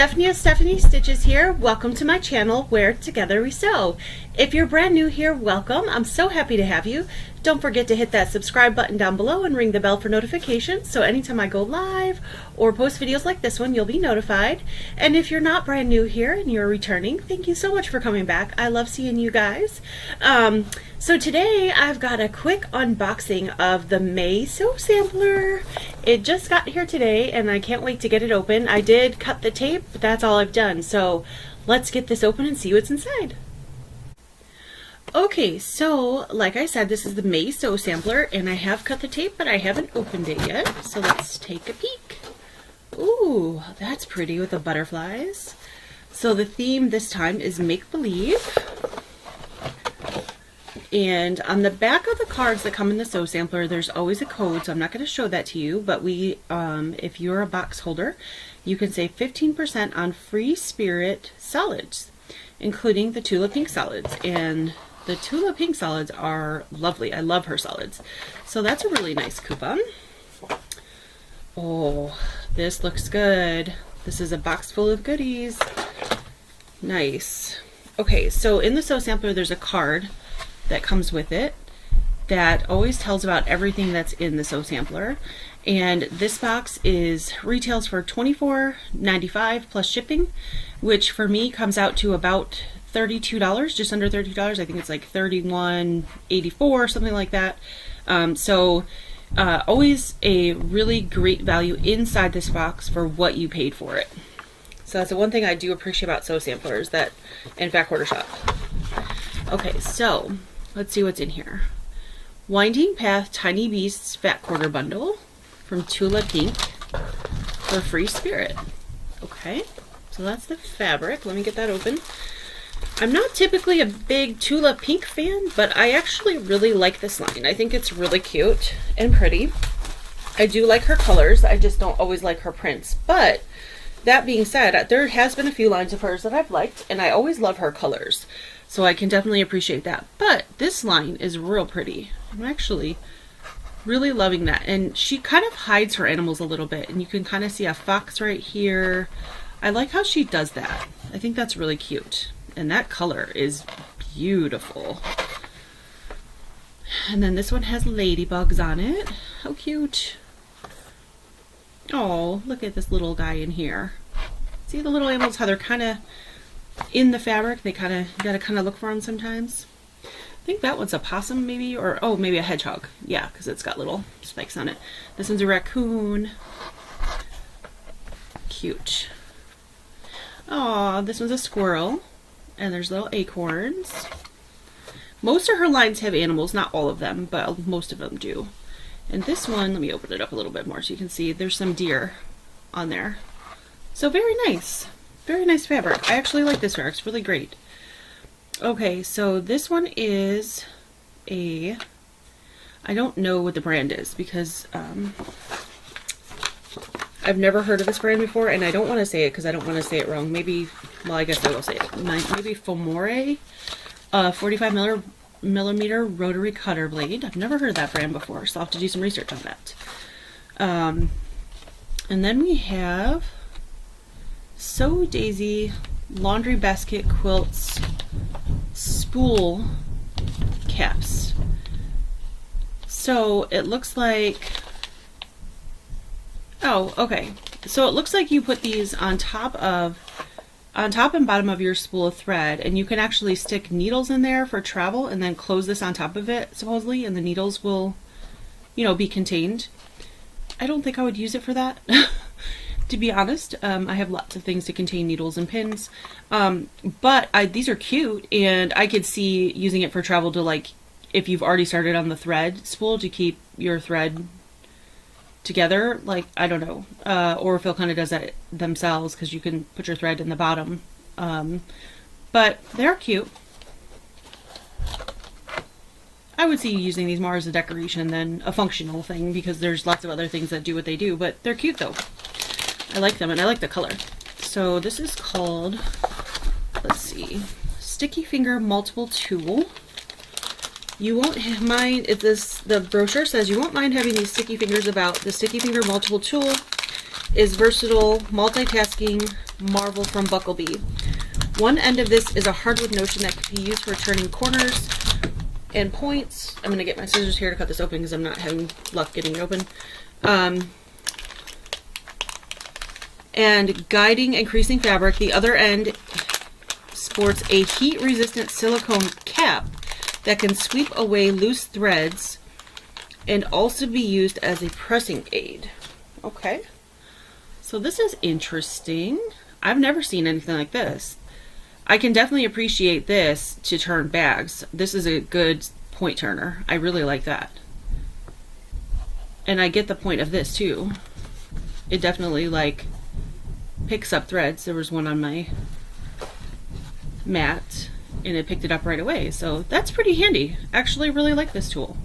Stephanie of Stephanie Stitches here. Welcome to my channel where together we sew. If you're brand new here, welcome. I'm so happy to have you. Don't forget to hit that subscribe button down below and ring the bell for notifications so anytime I go live or post videos like this one, you'll be notified. And if you're not brand new here and you're returning, thank you so much for coming back. I love seeing you guys. So today I've got a quick unboxing of the May Sew Sampler. It just got here today and I can't wait to get it open. I did cut the tape, but that's all I've done. So let's get this open and see what's inside. Okay, so like I said, this is the May Sew Sampler, and I have cut the tape, but I haven't opened it yet. So let's take a peek. Ooh, that's pretty with the butterflies. So the theme this time is Make Believe. And on the back of the cards that come in the Sew Sampler, there's always a code, so I'm not going to show that to you, but if you're a box holder, you can save 15% on Free Spirit solids, including the Tula Pink solids. And the Tula Pink solids are lovely. I love her solids. So that's a really nice coupon. Oh, this looks good. This is a box full of goodies. Nice. Okay, so in the Sew Sampler, there's a card that comes with it that always tells about everything that's in the Sew Sampler. And this box retails for $24.95 plus shipping, which for me comes out to about $32, just under $30. I think it's like $31.84, something like that. Always a really great value inside this box for what you paid for it. So that's the one thing I do appreciate about Sew Samplers and Fat Quarter Shop. Okay, so let's see what's in here. Winding Path Tiny Beasts Fat Quarter Bundle from Tula Pink for Free Spirit. Okay, so that's the fabric. Let me get that open. I'm not typically a big Tula Pink fan, but I actually really like this line. I think it's really cute and pretty. I do like her colors. I just don't always like her prints. But that being said, there has been a few lines of hers that I've liked, and I always love her colors. So I can definitely appreciate that. But this line is real pretty. I'm actually really loving that. And she kind of hides her animals a little bit, and you can kind of see a fox right here. I like how she does that. I think that's really cute. And that color is beautiful. And then this one has ladybugs on it. How cute. Oh, look at this little guy in here. See the little animals, how they're kind of in the fabric? You gotta kind of look for them sometimes. I think that one's a possum maybe, or oh, maybe a hedgehog. Yeah, because it's got little spikes on it. This one's a raccoon. Cute. Oh, this one's a squirrel. And there's little acorns. Most of her lines have animals, not all of them, but most of them do. And this one, let me open it up a little bit more so you can see there's some deer on there. So very nice. Very nice fabric. I actually like this fabric. It's really great. Okay, so this one is I don't know what the brand is because I've never heard of this brand before, and I don't want to say it because I don't want to say it wrong. Maybe, well, I guess I will say it. Maybe Fomore, 45 millimeter rotary cutter blade. I've never heard of that brand before, so I'll have to do some research on that. And then we have Sew Daisy Laundry Basket Quilts Spool Caps. So it looks like, oh, okay. So it looks like you put these on top and bottom of your spool of thread, and you can actually stick needles in there for travel and then close this on top of it, supposedly, and the needles will, be contained. I don't think I would use it for that, to be honest. I have lots of things to contain needles and pins, but these are cute, and I could see using it for travel to, like, if you've already started on the thread spool to keep your thread together, like, I don't know, or Phil kind of does that themselves because you can put your thread in the bottom, but they're cute. I would see you using these more as a decoration than a functional thing because there's lots of other things that do what they do, but they're cute though. I like them and I like the color. So this is called, let's see, Sticky Finger Multiple Tool. You won't mind if the brochure says you won't mind having these sticky fingers about. The Sticky Finger Multiple Tool is versatile, multitasking Marvel from Bucklebee. One end of this is a hardwood notion that can be used for turning corners and points. I'm going to get my scissors here to cut this open because I'm not having luck getting it open. And guiding and creasing fabric. The other end sports a heat-resistant silicone cap that can sweep away loose threads and also be used as a pressing aid. Okay, so this is interesting. I've never seen anything like this. I can definitely appreciate this to turn bags. This is a good point turner. I really like that. And I get the point of this too. It definitely like picks up threads. There was one on my mat and it picked it up right away. So that's pretty handy. Actually really like this tool.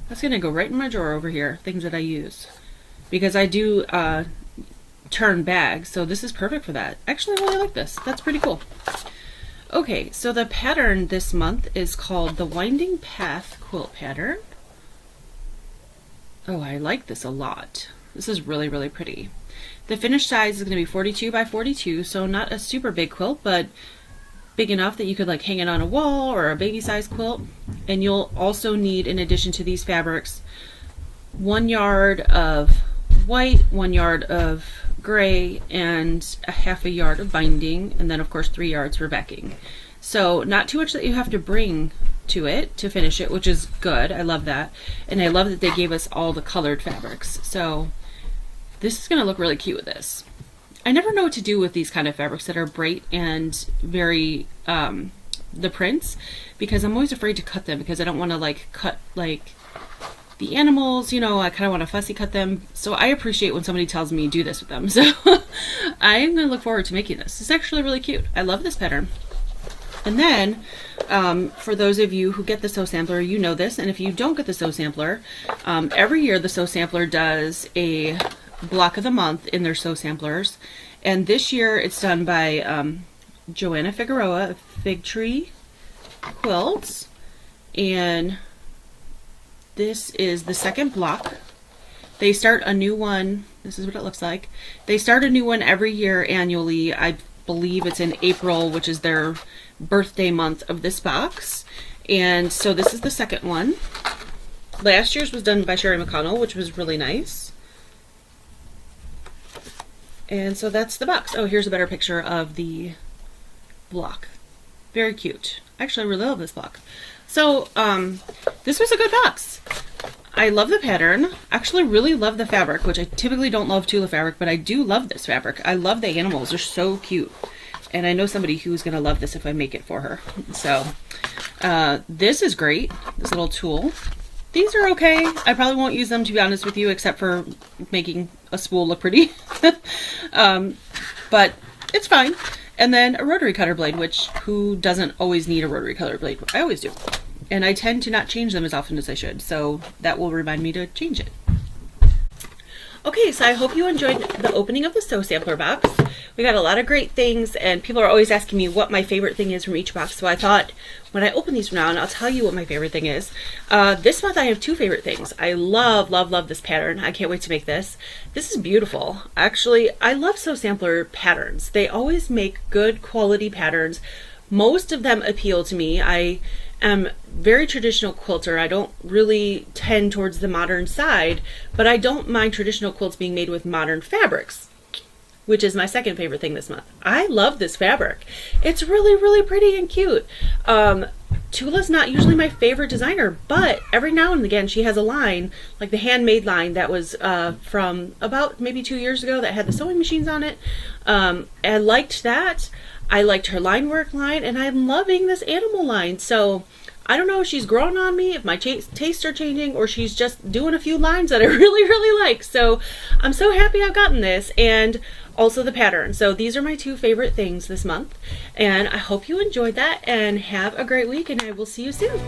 That's gonna go right in my drawer over here, things that I use. Because I do turn bags, so this is perfect for that. Actually, I really like this. That's pretty cool. Okay, so the pattern this month is called the Winding Path quilt pattern. Oh, I like this a lot. This is really, really pretty. The finished size is going to be 42 by 42, so not a super big quilt, but big enough that you could like hang it on a wall or a baby size quilt. And you'll also need, in addition to these fabrics, 1 yard of white, 1 yard of gray, and a half a yard of binding, and then of course 3 yards for backing. So not too much that you have to bring to it to finish it, which is good. I love that. And I love that they gave us all the colored fabrics. So this is going to look really cute with this. I never know what to do with these kind of fabrics that are bright and very the prints, because I'm always afraid to cut them because I don't want to like cut like the animals, you know, I kind of want to fussy cut them. So I appreciate when somebody tells me do this with them. So I'm going to look forward to making this. It's actually really cute. I love this pattern. And then for those of you who get the Sew Sampler, you know this. And if you don't get the Sew Sampler, every year the Sew Sampler does a block of the month in their Sew Samplers. And this year it's done by Joanna Figueroa of Fig Tree Quilts. And this is the second block. They start a new one. This is what it looks like. They start a new one every year annually. I believe it's in April, which is their birthday month of this box. And so this is the second one. Last year's was done by Sherry McConnell, which was really nice. And so that's the box. Oh, here's a better picture of the block. Very cute. Actually, I really love this block. So this was a good box. I love the pattern. Actually really love the fabric, which I typically don't love Tula fabric, but I do love this fabric. I love the animals. They're so cute. And I know somebody who's going to love this if I make it for her. So this is great, this little tool. These are okay. I probably won't use them, to be honest with you, except for making a spool look pretty. But it's fine. And then a rotary cutter blade, which who doesn't always need a rotary cutter blade? I always do. And I tend to not change them as often as I should, so that will remind me to change it. Okay, so I hope you enjoyed the opening of the Sew Sampler box. We got a lot of great things, and people are always asking me what my favorite thing is from each box, so I thought when I open these from now on, I'll tell you what my favorite thing is. This month I have two favorite things. I love, love, love this pattern. I can't wait to make this. This is beautiful. Actually, I love Sew Sampler patterns. They always make good quality patterns. Most of them appeal to me. I am very traditional quilter. I don't really tend towards the modern side, but I don't mind traditional quilts being made with modern fabrics, which is my second favorite thing this month. I love this fabric. It's really, really pretty and cute. Tula's not usually my favorite designer, but every now and again she has a line, like the handmade line that was from about maybe 2 years ago that had the sewing machines on it. I liked that. I liked her line work line, and I'm loving this animal line. So I don't know if she's growing on me, if my tastes are changing, or she's just doing a few lines that I really, really like. So I'm so happy I've gotten this, and also the pattern. So these are my two favorite things this month, and I hope you enjoyed that, and have a great week, and I will see you soon.